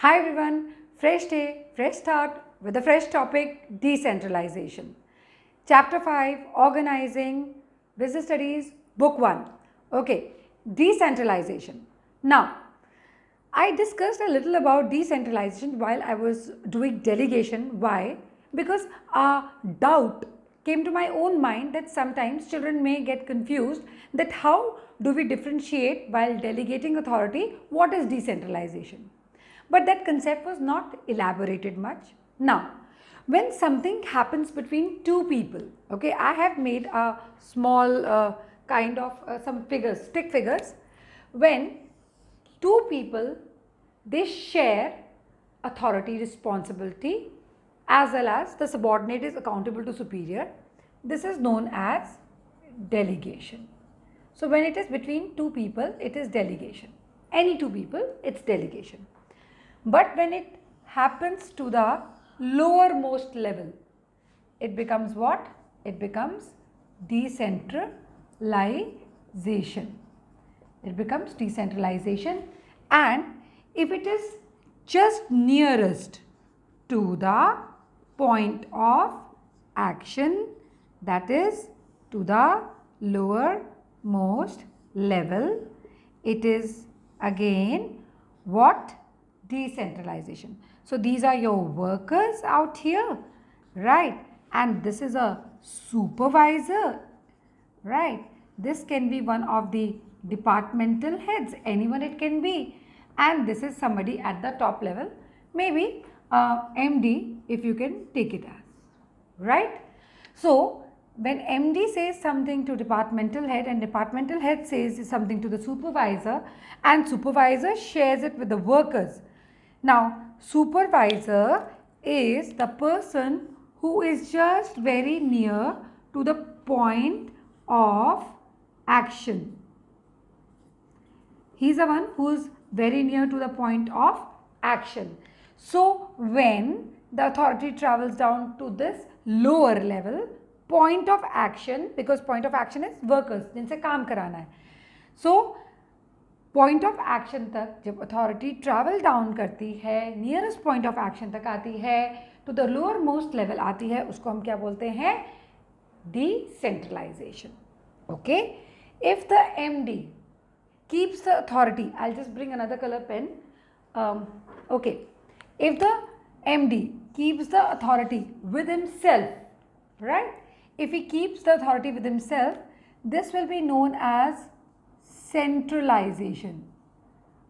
Hi everyone, fresh day, fresh start with a fresh topic, decentralization. Chapter 5, Organizing Business Studies, Book 1. Okay, decentralization. Now, I discussed a little about decentralization while I was doing delegation. Why? Because a doubt came to my own mind that sometimes children may get confused that how do we differentiate while delegating authority, what is decentralization? But that concept was not elaborated much. Now, when something happens between two people, okay, I have made a small kind of some figures, stick figures. When two people, they share authority, responsibility, as well as the subordinate is accountable to superior. This is known as delegation. So when it is between two people, it is delegation. Any two people, it's delegation. But when it happens to the lowermost level, it becomes what? It becomes decentralization. It becomes decentralization, and if it is just nearest to the point of action, that is to the lowermost level, it is again what? Decentralization. So these are your workers out here, right? And this is a supervisor, right? This can be one of the departmental heads, anyone it can be. And this is somebody at the top level, maybe MD if you can take it as, right? So when MD says something to departmental head and departmental head says something to the supervisor and supervisor shares it with the workers. Now supervisor is the person who is just very near to the point of action. He is the one who is very near to the point of action. So when the authority travels down to this lower level, point of action, because point of action is workers जिनसे काम कराना है. So point of action तक जब authority travel down करती है, nearest point of action तक आती है, to the lower most level आती है, उसको हम क्या बोलते हैं? Decentralisation. Okay, if the MD keeps the authority, I just bring another colour pen. Okay, if the MD keeps the authority with himself, right? If he keeps the authority with himself, this will be known as centralization.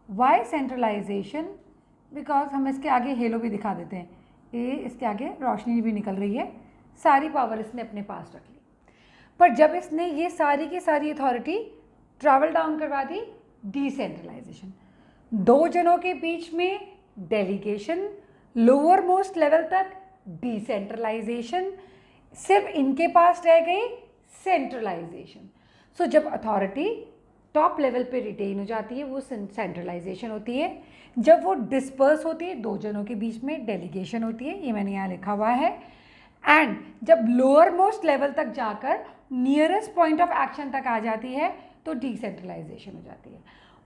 Why centralization? Because हम इसके आगे hello भी दिखा देते हैं. ये इसके आगे रोशनी भी निकल रही है, सारी पावर इसने अपने पास रख ली. पर जब इसने ये सारी की सारी अथॉरिटी ट्रैवल डाउन करवा दी, डिसेंट्रलाइजेशन. दो जनों के बीच में डेलीगेशन, लोअर मोस्ट लेवल तक डिसेंट्रलाइजेशन, सिर्फ इनके पास रह गई सेंट्रलाइजेशन. सो जब अथॉरिटी टॉप लेवल पे रिटेन हो जाती है, वो सेंट्रलाइजेशन होती है. जब वो डिस्पर्स होती है, दो जनों के बीच में डेलीगेशन होती है, ये मैंने यहाँ लिखा हुआ है. एंड जब लोअर मोस्ट लेवल तक जाकर नियरेस्ट पॉइंट ऑफ एक्शन तक आ जाती है, तो डिसेंट्रलाइजेशन हो जाती है.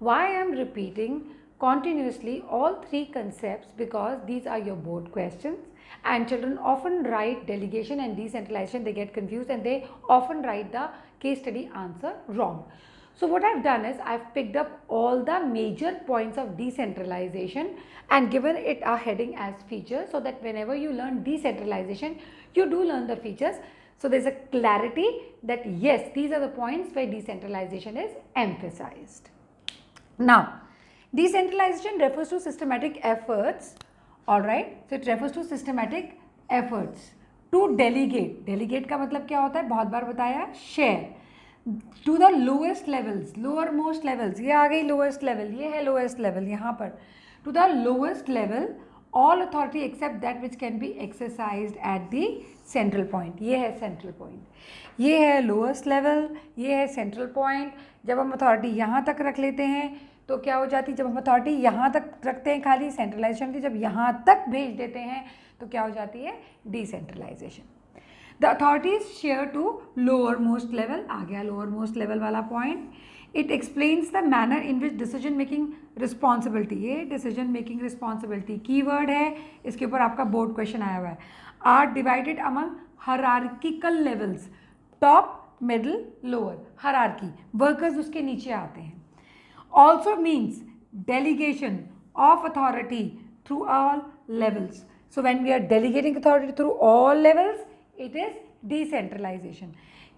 Why I am repeating continuously all three concepts? Because these are your board questions and children often write delegation and decentralization, they get confused and they often write the case study answer wrong. So what I've done is I've picked up all the major points of decentralization and given it a heading as features, so that whenever you learn decentralization, you do learn the features. So there's a clarity that yes, these are the points where decentralization is emphasized. Now, decentralization refers to systematic efforts, alright, so it refers to systematic efforts to delegate. Delegate का मतलब क्या होता है? बहुत बार बताया, share to the lowest levels, lower most levels. ये आ गई lowest level, ये है lowest level यहाँ पर. To the lowest level, all authority except that which can be exercised at the central point. ये है central point, ये है lowest level, ये है central point. जब हम authority यहाँ तक रख लेते हैं तो क्या हो जाती है? जब हम अथॉरिटी यहाँ तक रखते हैं खाली सेंट्रलाइजेशन की, जब यहाँ तक भेज देते हैं तो क्या हो जाती है? Decentralization. The authority is share to lower most level. आ गया लोअर मोस्ट लेवल वाला point. It explains the manner in which decision making responsibility, ये डिसीजन मेकिंग रिस्पॉन्सिबिलिटी कीवर्ड है, इसके ऊपर आपका बोर्ड क्वेश्चन आया हुआ है, are divided among hierarchical levels, top middle lower, hierarchy, workers उसके नीचे आते हैं. Also means delegation of authority through all levels. So when we are delegating authority through all levels, it is decentralization.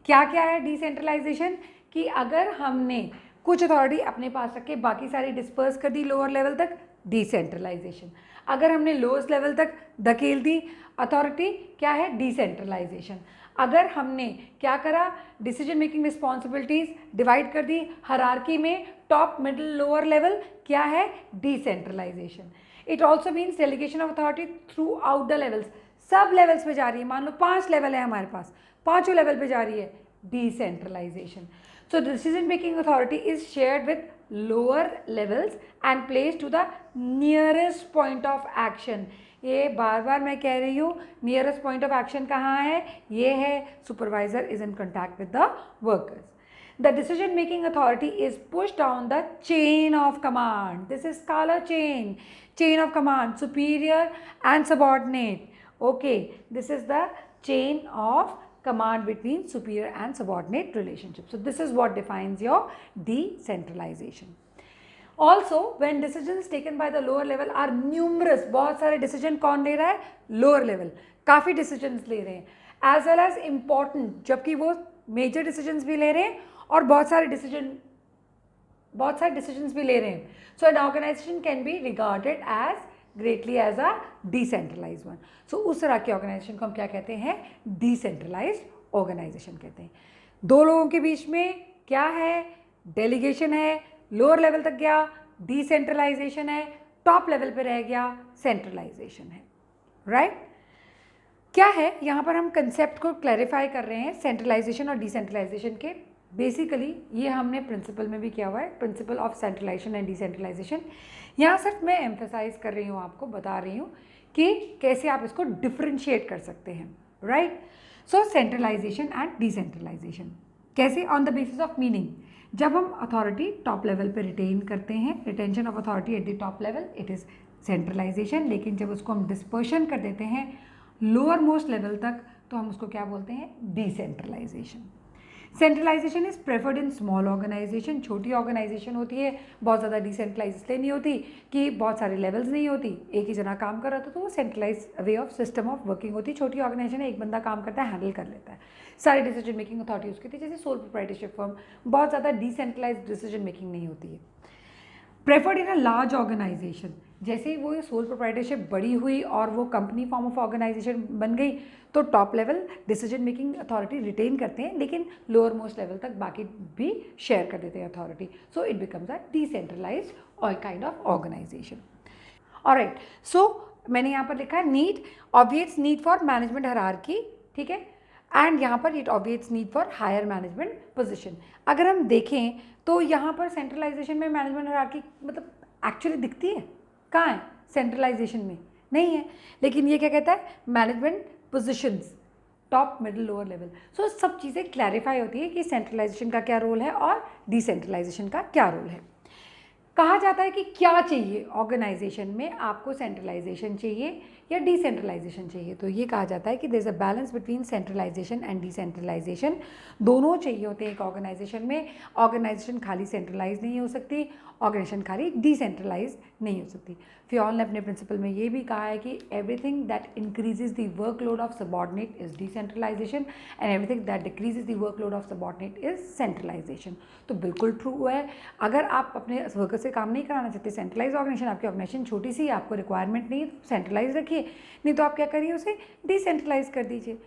क्या क्या है decentralization? कि अगर हमने कुछ अथॉरिटी अपने पास रख के बाकी सारी डिस्पर्स कर दी लोअर लेवल तक, डिसेंट्रलाइजेशन. अगर हमने लोएस्ट लेवल तक धकेल दी अथॉरिटी, क्या है? डिसेंट्रलाइजेशन. अगर हमने क्या करा? डिसीजन मेकिंग रिस्पॉन्सिबिलिटीज डिवाइड कर दी हायरार्की में, टॉप मिडिल लोअर लेवल, क्या है? Decentralization. It also means delegation of authority throughout the levels, सब लेवल्स पे जा रही है. मान लो 5 लेवल है हमारे पास, 5 लेवल पे जा रही है, decentralisation. So the decision making authority is shared with lower levels and placed to the nearest point of action. ये बार बार मैं कह रही हूँ, नियरेस्ट पॉइंट ऑफ एक्शन कहाँ है? ये है supervisor is in contact with the workers. The decision making authority is pushed down the chain of command. This is called a chain of command, superior and subordinate. Okay, this is the chain of command between superior and subordinate relationship. So this is what defines your decentralization. Also, when decisions taken by the lower level are numerous, बहुत सारे decision कौन ले रहा है? Lower level, काफ़ी decisions ले रहे हैं, as well as important, जबकि वो major decisions भी ले रहे हैं और बहुत सारे decisions भी ले रहे हैं. So an organization can be regarded as greatly as a decentralized one. So उस तरह के ऑर्गेनाइजेशन को हम क्या कहते हैं? डिसेंट्रलाइज्ड ऑर्गेनाइजेशन कहते हैं. दो लोगों के बीच में क्या है? डेलीगेशन है, लोअर लेवल तक गया डिसेंट्रलाइजेशन है, टॉप लेवल पे रह गया सेंट्रलाइजेशन है. राइट? क्या है यहाँ पर हम कंसेप्ट को क्लैरिफाई कर रहे हैं सेंट्रलाइजेशन और डिसेंट्रलाइजेशन के. बेसिकली ये हमने प्रिंसिपल में भी किया हुआ है, principle of centralization and decentralization. यहाँ सिर्फ मैं एम्फेसाइज कर रही हूँ, आपको बता रही हूँ कि कैसे आप इसको डिफ्रेंशिएट कर सकते हैं. Right? So centralization and decentralization कैसे? On the basis of meaning. जब हम अथॉरिटी टॉप लेवल पे रिटेन करते हैं, retention of authority at the top level, it is centralization. लेकिन जब उसको हम डिस्पर्शन कर देते हैं लोअर मोस्ट लेवल तक, तो हम उसको क्या बोलते हैं? Decentralization. Centralization is preferred in small organization. छोटी ऑर्गेनाइजेशन होती है, बहुत ज़्यादा डिसेंट्रलाइज इसलिए नहीं होती कि बहुत सारे लेवल्स नहीं होती, एक ही जना काम कर रहा था, तो वो centralize way of system of working होती है. छोटी ऑर्गेनाइजेशन है, एक बंदा काम करता है, हैंडल कर लेता है, सारी डिसीजन मेकिंग अथॉरिटी उसकी थी. जैसे सोल प्रोप्राइटरशिप फर्म, बहुत ज़्यादा डिसेंट्रलाइज डिसीजन मेकिंग नहीं होती है. Preferred in a large organization, जैसे ही वो सोल प्रोप्राइटरशिप बड़ी हुई और वो कंपनी फॉर्म ऑफ ऑर्गेनाइजेशन बन गई, तो top level decision making authority retain करते हैं, लेकिन लोअर मोस्ट लेवल तक बाकी भी शेयर कर देते हैं authority. So it becomes a decentralized और kind of organization. Alright, so मैंने यहाँ पर लिखा है need, obvious need for management hierarchy. ठीक है? एंड यहाँ पर it obvious need for higher management position. अगर हम देखें तो यहाँ पर सेंट्रलाइजेशन में मैनेजमेंट हायरार्की मतलब एक्चुअली दिखती है कहाँ है? सेंट्रलाइजेशन में नहीं है. लेकिन ये क्या कहता है? Management positions, top middle lower level. So सब चीज़ें क्लैरिफाई होती है कि सेंट्रलाइजेशन का क्या रोल है और डिसेंट्रलाइजेशन का क्या रोल है. कहा जाता है कि क्या चाहिए ऑर्गेनाइजेशन में, आपको सेंट्रलाइजेशन चाहिए या डिसेंट्रलाइजेशन चाहिए. तो ये कहा जाता है कि there is a balance between centralization and decentralization. दोनों चाहिए होते हैं एक ऑर्गेनाइजेशन में. ऑर्गेनाइजेशन खाली सेंट्रलाइज नहीं हो सकती, ऑर्गेनाइजेशन खाली डिसेंट्रलाइज नहीं हो सकती. फ्योल ने अपने प्रिंसिपल में ये भी कहा है कि everything that increases the workload of subordinate is decentralization and everything that decreases the workload of subordinate is centralization. तो बिल्कुल ट्रू है. अगर आप अपने वर्कर से काम नहीं कराना चाहते, सेंट्रलाइज ऑर्गेनाइजेशन, आपकी ऑर्गेनाइजेशन छोटी सी है, आपको रिक्वायरमेंट नहीं है, तो सेंट्रलाइज रखिए, नहीं तो आप क्या करिए, उसे डिसेंट्रलाइज कर दीजिए.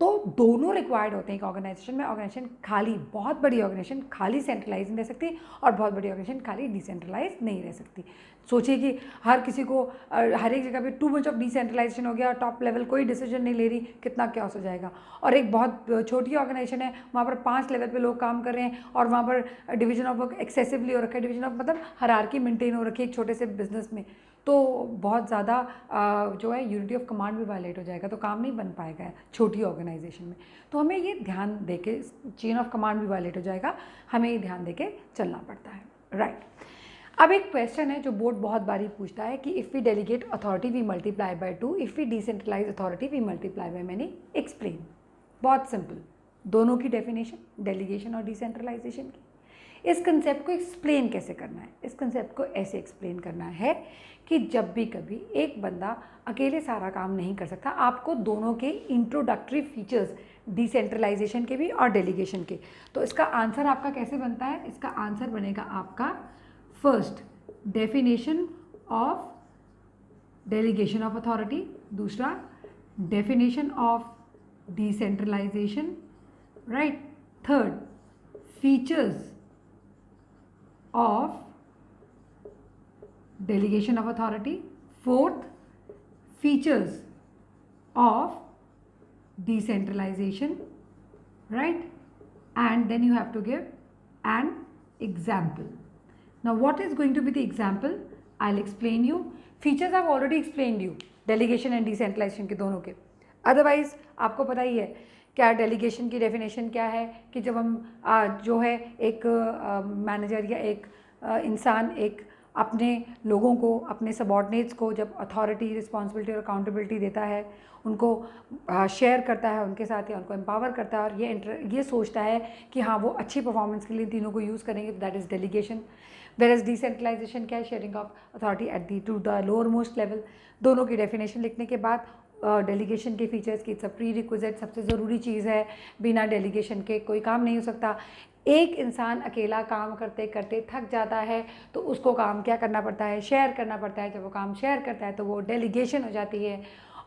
तो दोनों रिक्वायर्ड होते हैं एक ऑर्गेनाइजेशन में. ऑर्गेनाइजेशन खाली, बहुत बड़ी ऑर्गेनाइजेशन खाली सेंट्रलाइज नहीं रह सकती और बहुत बड़ी ऑर्गेनाइजेशन खाली डिसेंट्रलाइज नहीं रह सकती. सोचिए कि हर किसी को हर एक जगह पे टू मच ऑफ डिसेंट्रलाइजेशन हो गया और टॉप लेवल कोई डिसीजन नहीं ले रही, कितना क्योस हो जाएगा. और एक बहुत छोटी ऑर्गेनाइजेशन है, वहाँ पर 5 लेवल पे लोग काम कर रहे हैं और वहाँ पर डिवीजन ऑफ वर्क एक्सेसिवली हो रखा है, डिवीजन ऑफ मतलब हायरार्की मेंटेन हो रखी है एक छोटे से बिजनेस में. तो बहुत ज़्यादा जो है यूनिटी ऑफ कमांड भी वायलेट हो जाएगा, तो काम नहीं बन पाएगा छोटी ऑर्गेनाइजेशन में। तो हमें ये ध्यान देके, चेन ऑफ कमांड भी वायलेट हो जाएगा, हमें ये ध्यान देके चलना पड़ता है, राइट। अब एक क्वेश्चन है जो बोर्ड बहुत बारी पूछता है कि if we delegate authority we multiply by 2, if we decentralize authority we multiply by many, explain. बहुत सिंपल, दोनों की डेफिनेशन, डेलीगेशन और डिसेंट्रलाइजेशन की। इस कंसेप्ट को एक्सप्लेन कैसे करना है? इस कंसेप्ट को ऐसे एक्सप्लेन करना है कि जब भी कभी एक बंदा अकेले सारा काम नहीं कर सकता, आपको दोनों के इंट्रोडक्टरी फीचर्स, डिसेंट्रलाइजेशन के भी और डेलीगेशन के, तो इसका आंसर आपका कैसे बनता है? इसका आंसर बनेगा आपका first definition of delegation of authority, दूसरा definition of decentralization, right, third features of delegation of authority, fourth features of decentralization, right, and then you have to give an example. Now what is going to be the example? I'll explain you. Features I've already explained you, delegation and decentralization के दोनों के। otherwise आपको पता ही है क्या delegation की definition क्या है कि जब हम जो है एक मैनेजर या एक इंसान एक अपने लोगों को, अपने सबॉर्डिनेट्स को जब अथॉरिटी, रिस्पॉन्सिबिलिटी और अकाउंटेबिलिटी देता है, उनको शेयर करता है उनके साथ या उनको एम्पावर करता है और ये सोचता है कि हाँ वो अच्छी परफॉर्मेंस के लिए तीनों को यूज़ करेंगे, that is delegation. Whereas decentralization क्या है? Sharing of authority at the to the lower most level. दोनों की डेफिनेशन लिखने के बाद डेलीगेशन के फीचर्स की इट्स अ प्री रिक्विजिट, सबसे ज़रूरी चीज़ है, बिना डेलीगेशन के कोई काम नहीं हो सकता। एक इंसान अकेला काम करते करते थक जाता है तो उसको काम क्या करना पड़ता है? शेयर करना पड़ता है। जब वो काम शेयर करता है तो वो डेलीगेशन हो जाती है,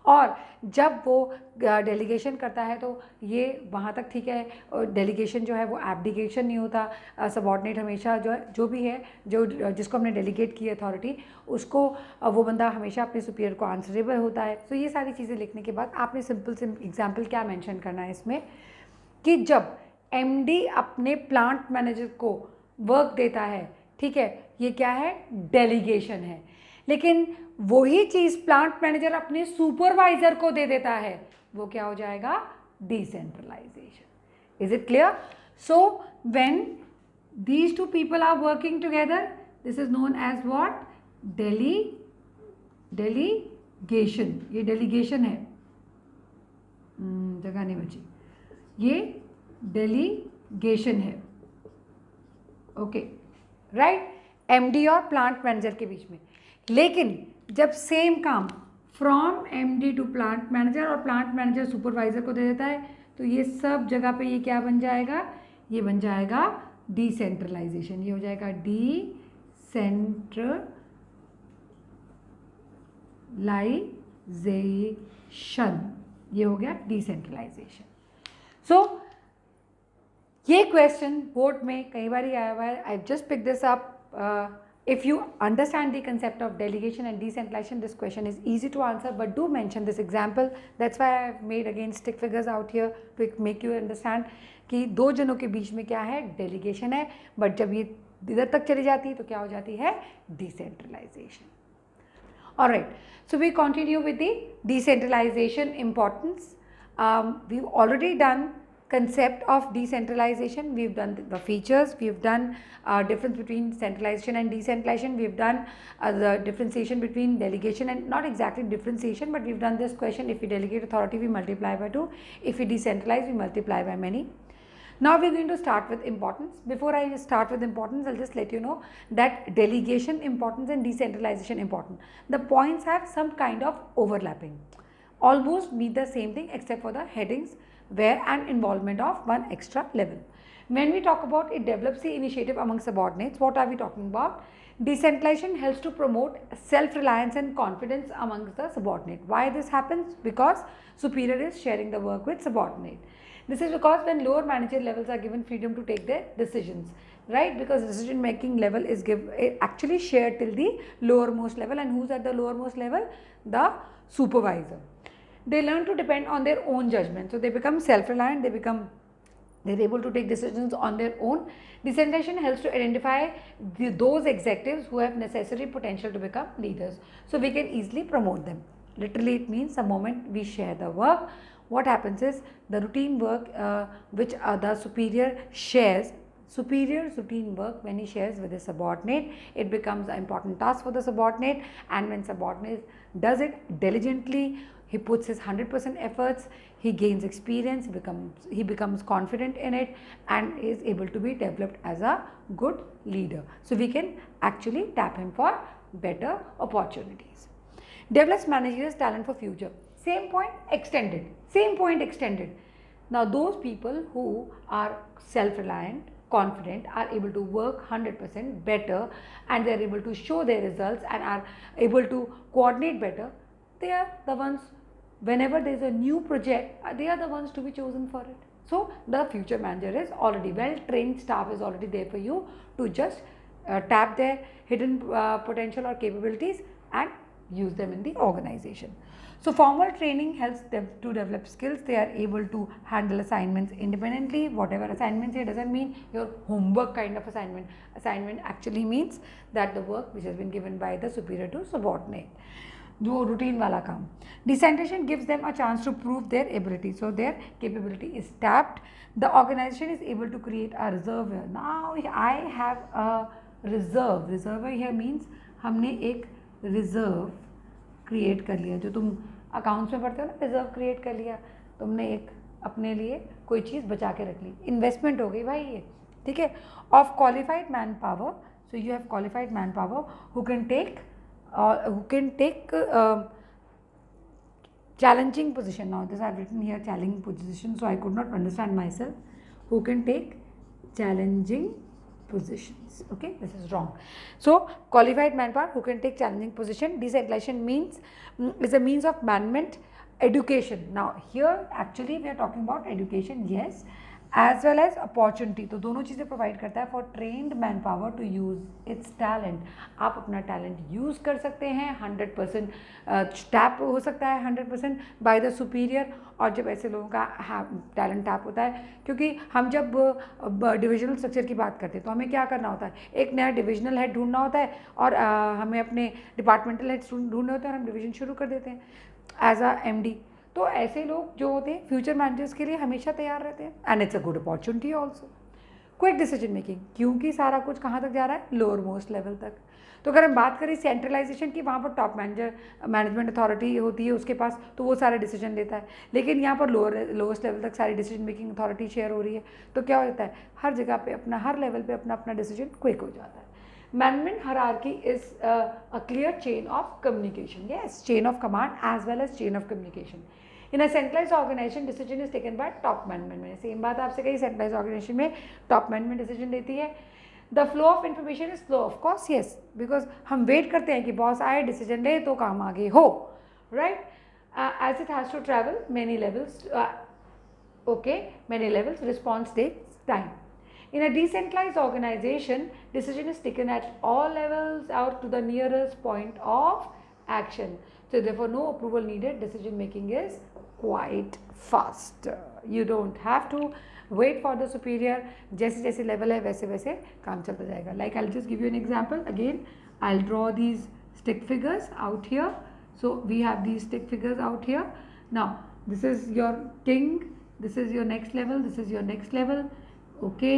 और जब वो डेलीगेशन करता है तो ये वहाँ तक ठीक है, डेलीगेशन जो है वो एब्डिकेशन नहीं होता। सबॉर्डिनेट हमेशा जो है, जो भी है, जो जिसको हमने डेलीगेट की अथॉरिटी, उसको वो बंदा हमेशा अपने सुपीरियर को आंसरेबल होता है। तो ये सारी चीज़ें लिखने के बाद आपने सिंपल एग्जाम्पल क्या मेंशन करना है इसमें कि जब एमडी अपने प्लांट मैनेजर को वर्क देता है, ठीक है, ये क्या है? डेलीगेशन है। लेकिन वही चीज़ प्लांट मैनेजर अपने सुपरवाइजर को दे देता है, वो क्या हो जाएगा? Decentralization. Is it clear? So when these two people are working together, this is known as what? Delegation. ये डेलीगेशन है, जगह नहीं बची, ये डेलीगेशन है, ओके, राइट, एमडी और प्लांट मैनेजर के बीच में। लेकिन जब सेम काम from MD to plant manager और प्लांट मैनेजर सुपरवाइजर को दे देता है, तो ये सब जगह पे ये क्या बन जाएगा? ये बन जाएगा डिसेंट्रलाइजेशन। ये हो जाएगा डिसेंट्रलाइजेशन, ये हो गया डिसेंट्रलाइजेशन। सो ये क्वेश्चन बोर्ड में कई बार ही आया हुआ है। I just pick this up. If you understand the concept of delegation and decentralization, this question is easy to answer, but do mention this example. That's why I've made again stick figures out here to make you understand कि दो जनों के बीच में क्या है? Delegation है, but जब ये इधर तक चली जाती है तो क्या हो जाती है? Decentralisation. Alright, so we continue with the decentralization importance. We've already done concept of decentralization, we've done the features, we've done difference between centralization and decentralization, we've done the differentiation between delegation and, not exactly differentiation, but we've done this question: if we delegate authority we multiply by 2, if we decentralize we multiply by many. Now we're going to start with importance. Before I start with importance, I'll just let you know that delegation importance and decentralization important, the points have some kind of overlapping, almost mean the same thing except for the headings where and involvement of one extra level. When we talk about it develops the initiative among subordinates, what are we talking about? Decentralization helps to promote self-reliance and confidence amongst the subordinate. Why this happens? Because superior is sharing the work with subordinate. This is because when lower manager levels are given freedom to take their decisions, right? Because decision making level is actually shared till the lowermost level, and who's at the lowermost level? The supervisor. They learn to depend on their own judgment, so they become self-reliant, they become They're able to take decisions on their own. Decentralization helps to identify those executives who have necessary potential to become leaders. So we can easily promote them. Literally, it means the moment we share the work, what happens is the routine work which the superior's routine work, when he shares with his subordinate, it becomes an important task for the subordinate, and when subordinate does it diligently, he puts his 100% efforts, he gains experience, he becomes confident in it, and is able to be developed as a good leader. So we can actually tap him for better opportunities. Develops managerial talent for future. Same point extended. Now those people who are self-reliant, confident, are able to work 100% better, and they are able to show their results and are able to coordinate better, they are the ones, whenever there is a new project, they are the ones to be chosen for it. So the future manager is already well trained, staff is already there for you to just tap their hidden potential or capabilities and use them in the organization. So formal training helps them to develop skills. They are able to handle assignments independently. Whatever assignments here doesn't mean your homework kind of assignment. Assignment actually means that the work which has been given by the superior to subordinate. जो routine वाला काम. Decentralization gives them a chance to prove their ability. So their capability is tapped. The organization is able to create a reservoir. Now I have a reserve. Reservoir here means हमने एक reserve create कर लिया. जो तुम accounts में पढ़ते हो ना, रिजर्व क्रिएट कर लिया, तुमने एक अपने लिए कोई चीज़ बचा के रख ली, इन्वेस्टमेंट हो गई भाई ये, ठीक है. Of qualified man power. So you have qualified man power who can take challenging position. Now this I have written here challenging position, so I could not understand myself. Who can take challenging positions. Okay, this is wrong. So qualified manpower who can take challenging position. Decentralization means is a means of management education. Now here actually we are talking about education, yes, as well as opportunity. तो दोनों चीज़ें provide करता है for trained manpower to use its talent. आप अपना talent use कर सकते हैं 100%, टैप हो सकता है 100% बाय द सुपीरियर. और जब ऐसे लोगों का टैलेंट टैप होता है, क्योंकि हम जब डिविजनल स्ट्रक्चर की बात करते हैं तो हमें क्या करना होता है, एक नया डिविजनल हेड ढूंढना होता है और हमें अपने डिपार्टमेंटल हेड ढूंढने होते हैं और हम डिवीजन शुरू कर देते हैं एज अ MD. तो ऐसे लोग जो होते हैं फ्यूचर मैनेजर्स के लिए हमेशा तैयार रहते हैं, and it's a good opportunity also. Quick decision making, क्योंकि सारा कुछ कहाँ तक जा रहा है, लोअर मोस्ट लेवल तक. तो अगर हम बात करें सेंट्रलाइजेशन की, वहाँ पर टॉप मैनेजमेंट अथॉरिटी होती है उसके पास, तो वो सारे डिसीजन लेता है. लेकिन यहाँ पर लोएस्ट लेवल तक सारी डिसीजन मेकिंग अथॉरिटी शेयर हो रही है, तो क्या होता है, हर जगह पे अपना, हर लेवल पे अपना अपना डिसीजन क्विक हो जाता है. Management hierarchy is a clear chain of communication. Yes, chain of command as well as chain of communication. In a centralized organization, decision is taken by top management. मैंने same बात आपसे कही, centralized organization में top management decision लेती है. The flow of information is slow, of course, yes, because हम wait करते हैं कि बॉस आए, डिसीजन ले तो काम आगे हो, right? As it has to travel many levels, many levels, response takes time. In a decentralized organization, decision is taken at all levels out to the nearest point of action. So therefore no approval needed, decision making is quite fast. You don't have to wait for the superior. जैसे जैसे level है वैसे वैसे काम चलता जाएगा. Like I'll just give you an example. Again, I'll draw these stick figures out here. So we have these stick figures out here. Now this is your king, this is your next level, this is your next level. Okay.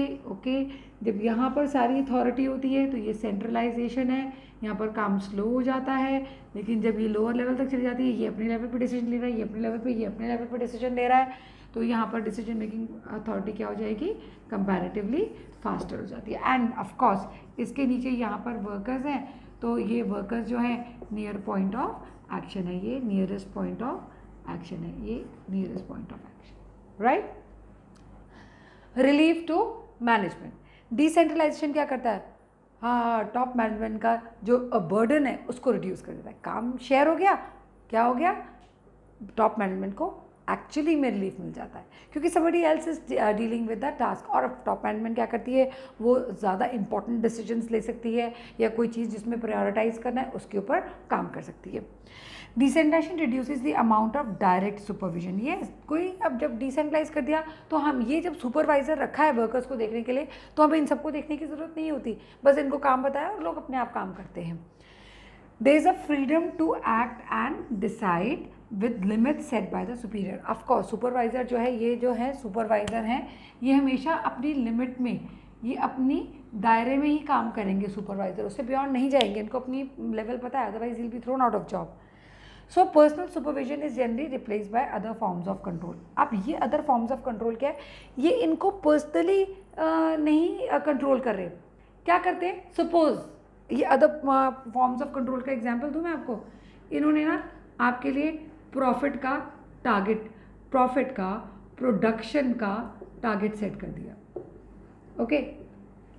जब यहाँ पर सारी authority होती है तो ये centralisation है, यहाँ पर काम स्लो हो जाता है. लेकिन जब ये लोअर लेवल तक चली जाती है, ये अपने लेवल पे डिसीजन ले रहा है, ये अपने लेवल पे डिसीजन ले रहा है, तो यहाँ पर डिसीजन मेकिंग अथॉरिटी क्या हो जाएगी, कंपैरेटिवली फास्टर हो जाती है. एंड ऑफ कोर्स इसके नीचे यहाँ पर वर्कर्स हैं, तो ये वर्कर्स जो है नियर पॉइंट ऑफ एक्शन है, ये नियरेस्ट पॉइंट ऑफ एक्शन है, ये nearest point of action, right. Relief to management. Decentralization क्या करता है, हाँ, टॉप मैनेजमेंट का जो बर्डन है उसको रिड्यूस कर देता है. काम शेयर हो गया, क्या हो गया, टॉप मैनेजमेंट को एक्चुअली में रिलीफ मिल जाता है, क्योंकि somebody else is dealing with the task. और अब टॉप मैनेजमेंट क्या करती है, वो ज़्यादा इंपॉर्टेंट डिसीजंस ले सकती है, या कोई चीज़ जिसमें प्रायोरिटाइज करना है उसके ऊपर काम कर सकती है। Decentralization reduces the amount of direct supervision. ये कोई अब जब डिसेंट्रलाइज कर दिया तो हम ये जब सुपरवाइजर रखा है वर्कर्स को देखने के लिए, तो हमें इन सबको देखने की ज़रूरत नहीं होती, बस इनको काम बताया और लोग अपने आप काम करते हैं। There is a freedom to act and decide with limit set by the superior. Of course supervisor जो है, ये जो है सुपरवाइज़र हैं, ये हमेशा अपनी लिमिट में, ये अपनी दायरे में ही काम करेंगे। सुपरवाइज़र उससे बियॉन्ड नहीं जाएंगे, इनको अपनी लेवल पता है, otherwise will be thrown out of job. So personal supervision is generally replace by other forms of control. अब ये अदर फॉर्म्स ऑफ कंट्रोल क्या है, ये इनको पर्सनली नहीं कंट्रोल कर रहे। क्या करते हैं, सपोज ये अदर फॉर्म्स ऑफ कंट्रोल का एग्जांपल दूं मैं आपको। इन्होंने ना आपके लिए प्रॉफिट का टारगेट, प्रॉफिट का, प्रोडक्शन का टारगेट सेट कर दिया। ओके,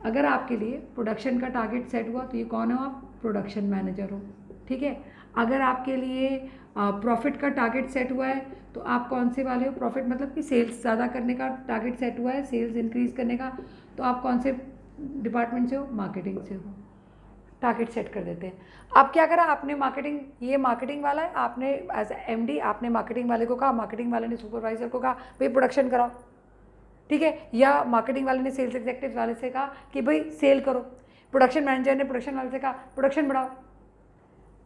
अगर आपके लिए प्रोडक्शन का टारगेट सेट हुआ तो ये कौन हो आप, प्रोडक्शन मैनेजर हो। ठीक है, अगर आपके लिए प्रॉफिट का टारगेट सेट हुआ है तो आप कौन से वाले हो, प्रॉफिट मतलब कि सेल्स ज़्यादा करने का टारगेट सेट हुआ है, सेल्स इंक्रीज करने का, तो आप कौन से डिपार्टमेंट से हो, मार्केटिंग से हो। टारगेट सेट कर देते हैं। अब क्या करा आपने, मार्केटिंग, ये मार्केटिंग वाला है, आपने एज एमडी आपने मार्केटिंग वाले को कहा, मार्केटिंग वाले ने सुपरवाइजर को कहा भाई प्रोडक्शन कराओ। ठीक है, या मार्केटिंग वाले ने सेल्स एग्जीक्यूटिव वाले से कहा कि भाई सेल करो, प्रोडक्शन मैनेजर ने प्रोडक्शन वाले से कहा प्रोडक्शन बढ़ाओ।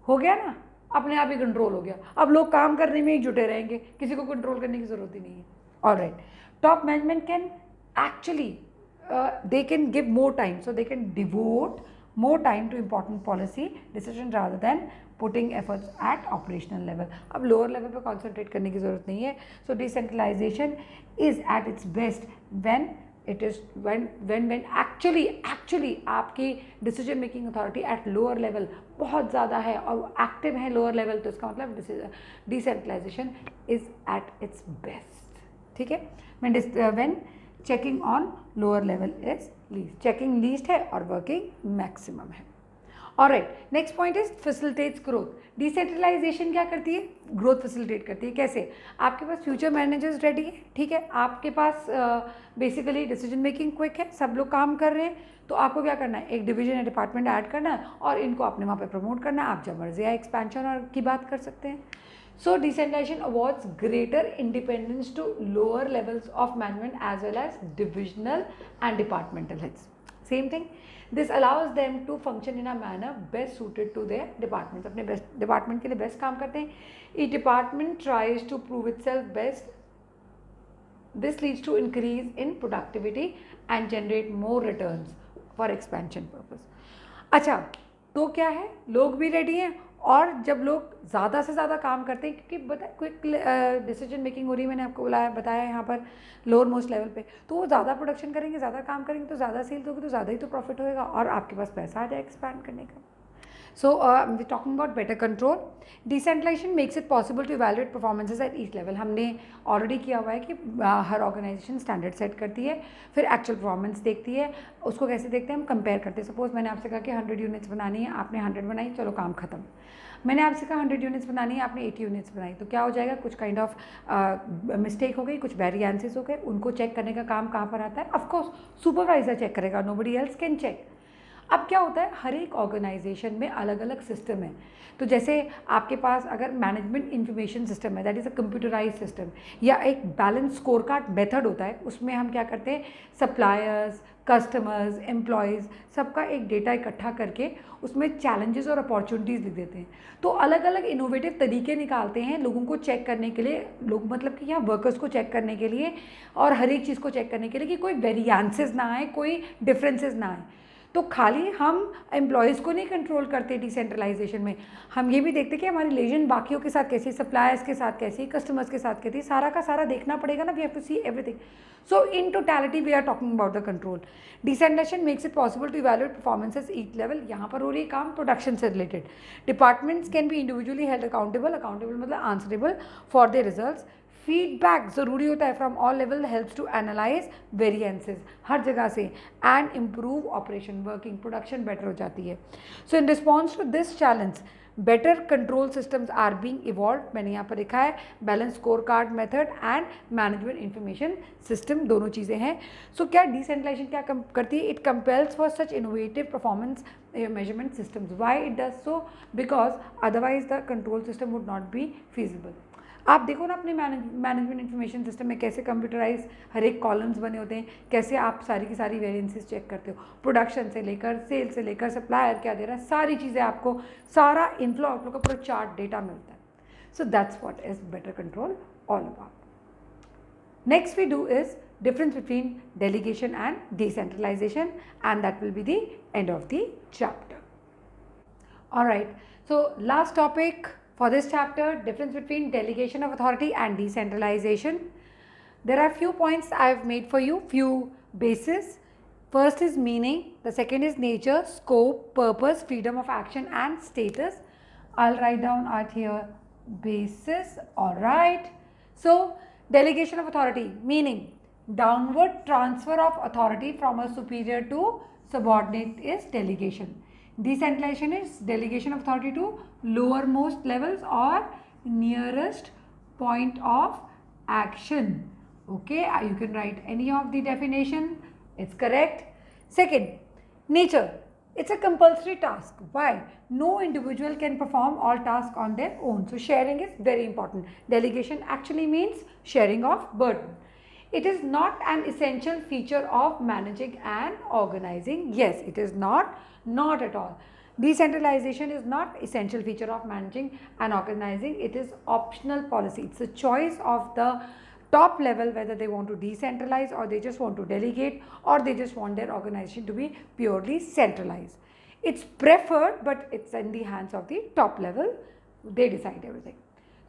हो गया ना, अपने आप ही कंट्रोल हो गया। अब लोग काम करने में ही जुटे रहेंगे, किसी को कंट्रोल करने की ज़रूरत ही नहीं है। Alright, top management can actually they can give more time, so they can devote more time to important policy decision rather than putting efforts at operational level. अब lower level पे concentrate करने की ज़रूरत नहीं है। So decentralization is at its best when it is when actually आपकी decision making authority at lower level बहुत ज़्यादा है और active है lower level, तो इसका मतलब decentralization is at its best। ठीक है, when checking on lower level is least, checking least है और वर्किंग मैक्सिमम है। Alright, next point is facilitates growth. Decentralization क्या करती है, ग्रोथ फैसिलिटेट करती है। कैसे, आपके पास फ्यूचर मैनेजर्स रेडी है, ठीक है, आपके पास बेसिकली डिसीजन मेकिंग क्विक है, सब लोग काम कर रहे हैं, तो आपको क्या करना है, एक डिवीजन या डिपार्टमेंट ऐड करना है और इनको अपने वहाँ पे प्रमोट करना है। आप जब मर्जी या एक्सपेंशन की बात कर सकते हैं। So decentralization awards greater independence to lower levels of management as well as divisional and departmental heads. Same thing. This allows them to function in a manner best suited to their departments. अपने best department के लिए best काम करते हैं. Each department tries to prove itself best. This leads to increase in productivity and generate more returns for expansion purpose. अच्छा, तो क्या है, लोग भी रेडी हैं और जब लोग ज़्यादा से ज़्यादा काम करते हैं, क्योंकि क्विक डिसीजन मेकिंग हो रही है, मैंने आपको बताया यहाँ पर लोअर मोस्ट लेवल पे, तो वो ज़्यादा प्रोडक्शन करेंगे, ज़्यादा काम करेंगे तो ज़्यादा सेल्स होगी, तो ज़्यादा ही तो प्रॉफिट होएगा और आपके पास पैसा आ जाए एक्सपैंड करने का। So we're talking about better control. Decentralization makes it possible to evaluate performances at each level. हमने ऑलरेडी किया हुआ है कि हर ऑर्गेनाइजेशन स्टैंडर्ड सेट करती है, फिर एक्चुअल परफॉर्मेंस देखती है। उसको कैसे देखते हैं, हम कंपेयर करते हैं। सपोज मैंने आपसे कहा कि 100 यूनिट्स बनानी है, आपने 100 बनाई, चलो काम खत्म। मैंने आपसे कहा 100 यूनिट्स बनानी है, आपने 80 यूनिट्स बनाई, तो क्या हो जाएगा, कुछ काइंड ऑफ मिस्टेक हो गई, कुछ वेरिएंसेस हो गए, उनको चेक करने का काम कहाँ पर आता है, ऑफकोर्स सुपरवाइजर चेक करेगा, नोबडी एल्स कैन चेक। अब क्या होता है, हर एक ऑर्गेनाइजेशन में अलग अलग सिस्टम है। तो जैसे आपके पास अगर मैनेजमेंट इंफॉर्मेशन सिस्टम है, that is a computerize system, या एक बैलेंस स्कोर कार्ड मेथड होता है, उसमें हम क्या करते हैं, सप्लायर्स, कस्टमर्स, एम्प्लॉयज़, सबका एक डेटा इकट्ठा करके उसमें चैलेंजेस और अपॉर्चुनिटीज़ लिख देते हैं। तो अलग अलग इनोवेटिव तरीके निकालते हैं लोगों को चेक करने के लिए, लोग मतलब कि यहाँ वर्कर्स को चेक करने के लिए और हर एक चीज़ को चेक करने के लिए कि कोई वेरिएंसेस ना आए, कोई डिफरेंसेस ना आए। तो खाली हम एम्प्लॉयज़ को नहीं कंट्रोल करते डिसेंट्रलाइजेशन में, हम ये भी देखते कि हमारी रिलेशन बाकियों के साथ कैसी, सप्लायर्स के साथ कैसी, कस्टमर्स के साथ कैसी, सारा का सारा देखना पड़ेगा ना, we have to see everything. So in totality we are talking about the control. Decentralization makes it possible to evaluate performances each level. यहाँ पर हो रही है काम प्रोडक्शन से related. Departments can be individually held accountable, accountable मतलब answerable for their results. Feedback ज़रूरी होता है from all level, helps to analyze variances हर जगह से and improve operation working, production better हो जाती है. So in response to this challenge better control systems are being evolve. मैंने यहाँ पर लिखा है balance score card method and management information system, दोनों चीज़ें हैं. सो क्या डिसेंट्रलाइजेशन क्या करती है? It compels for such innovative performance measurement systems. Why it does so? Because otherwise the control system would not be feasible. आप देखो ना अपने मैनेजमेंट इंफॉर्मेशन सिस्टम में कैसे कंप्यूटराइज हर एक कॉलम्स बने होते हैं, कैसे आप सारी की सारी वेरिएंसेस चेक करते हो, प्रोडक्शन से लेकर सेल से लेकर सप्लायर क्या दे रहा है, सारी चीज़ें आपको सारा इनफ्लो आउटफ्लो का पूरा चार्ट डेटा मिलता है. So that's what is better control all about. Next we do is difference between delegation and decentralization, and that will be the end of the chapter. All right, so last topic for this chapter, difference between delegation of authority and decentralization. There are few points I have made for you, few bases. First is meaning, the second is nature, scope, purpose, freedom of action and status. I'll write down out here basis. All right, so delegation of authority meaning downward transfer of authority from a superior to subordinate is delegation. Decentralization is delegation of authority to lowermost levels or nearest point of action. Okay, you can write any of the definition, it's correct. Second, nature. It's a compulsory task. Why? No individual can perform all tasks on their own. So sharing is very important. Delegation actually means sharing of burden. It is not an essential feature of managing and organizing. Yes, it is not at all. Decentralization is not essential feature of managing and organizing. It is optional policy. It's a choice of the top level whether they want to decentralize or they just want to delegate or they just want their organization to be purely centralized. It's preferred, but it's in the hands of the top level. They decide everything.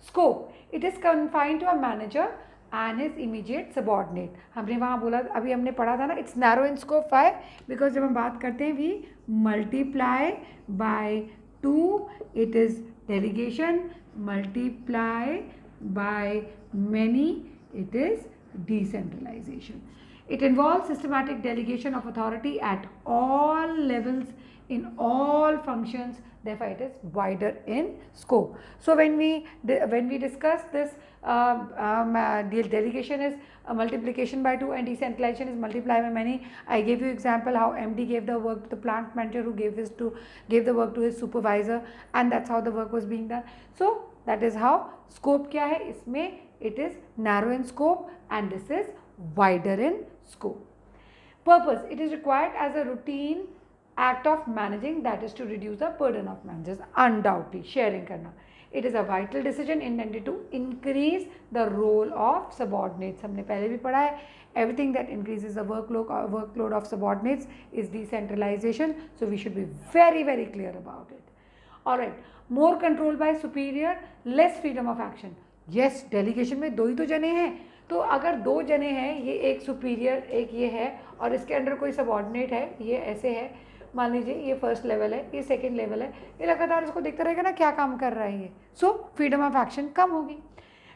Scope. It is confined to a manager and his immediate subordinate. हमने वहाँ बोला, अभी हमने पढ़ा था ना, it's narrow in scope. Why? Because जब हम बात करते हैं we multiply by 2, it is delegation, multiply by many, it is decentralization. It involves systematic delegation of authority at all levels in all functions, therefore it is wider in scope. So when we discuss this, delegation is multiplication by 2 and decentralization is multiply by many. I gave you example how MD gave the work to the plant manager who gave the work to his supervisor, and that's how the work was being done. So that is how scope क्या है इसमें, it is narrow in scope and this is wider in scope. Purpose, it is required as a routine act of managing, that is to reduce the burden of managers. Undoubtedly sharing करना. It is a vital decision intended to increase the role of subordinates. हमने पहले भी पढ़ा है, everything that increases the workload of subordinates is decentralization. So we should be very very clear about it. All right, more control by superior, less freedom of action. Yes, delegation में 2 ही तो जने हैं, तो अगर 2 जने हैं, ये एक सुपीरियर एक ये है और इसके अंडर कोई सबॉर्डिनेट है, ये ऐसे है, मान लीजिए ये फर्स्ट लेवल है, ये सेकंड लेवल है, ये लगातार इसको देखता रहेगा ना क्या काम कर रहा है ये. सो फ्रीडम ऑफ एक्शन कम होगी.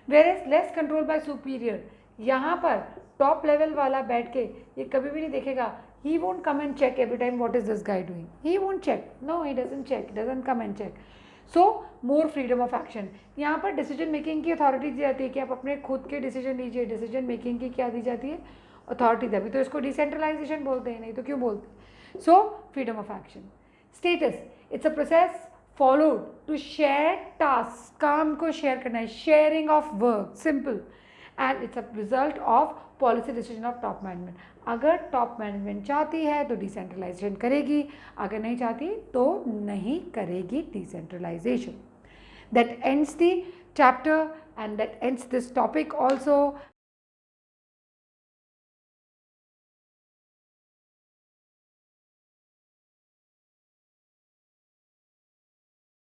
Where is less control by superior, यहाँ पर टॉप लेवल वाला बैठ के ये कभी भी नहीं देखेगा. He won't come and check every time what is this guy doing. He won't check, no he doesn't check, doesn't come and check. So more freedom of action. यहाँ पर डिसीजन मेकिंग की अथॉरिटी दी जाती है कि आप अपने खुद के डिसीजन लीजिए. डिसीजन मेकिंग की क्या दी जाती है? अथॉरिटी. तभी तो इसको डिसेंट्रलाइजेशन बोलते हैं, नहीं तो क्यों बोलते. So freedom of action. Status, it's a process followed to share tasks. काम को share करना है, sharing of work, simple, and it's a result of policy decision of top management. अगर top management चाहती है तो decentralization करेगी, अगर नहीं चाहती तो नहीं करेगी decentralization. That ends the chapter and that ends this topic also.